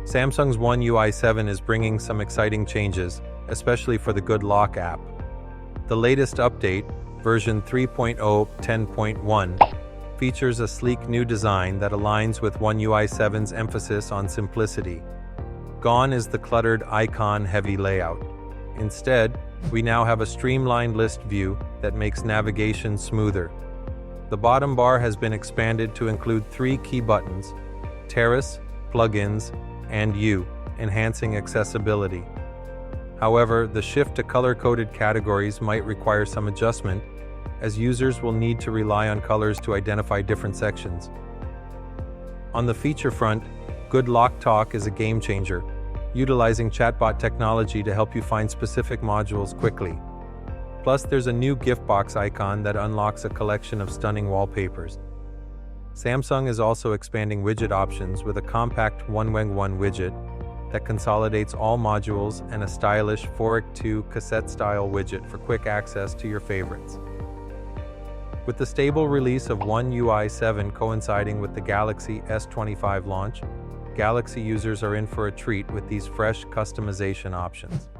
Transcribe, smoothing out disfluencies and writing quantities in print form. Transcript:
Samsung's One UI 7 is bringing some exciting changes, especially for the Good Lock app. The latest update, version 3.0.10.1, features a sleek new design that aligns with One UI 7's emphasis on simplicity. Gone is the cluttered icon-heavy layout. Instead, we now have a streamlined list view that makes navigation smoother. The bottom bar has been expanded to include 3 key buttons: Terrace, Plugins, and U, enhancing accessibility. However, the shift to color-coded categories might require some adjustment, as users will need to rely on colors to identify different sections. On the feature front, Good Lock Talk is a game-changer, utilizing chatbot technology to help you find specific modules quickly. Plus, there's a new gift box icon that unlocks a collection of stunning wallpapers. Samsung is also expanding widget options with a compact 1-in-1 widget that consolidates all modules and a stylish 4x2 cassette-style widget for quick access to your favorites. With the stable release of One UI 7 coinciding with the Galaxy S25 launch, Galaxy users are in for a treat with these fresh customization options.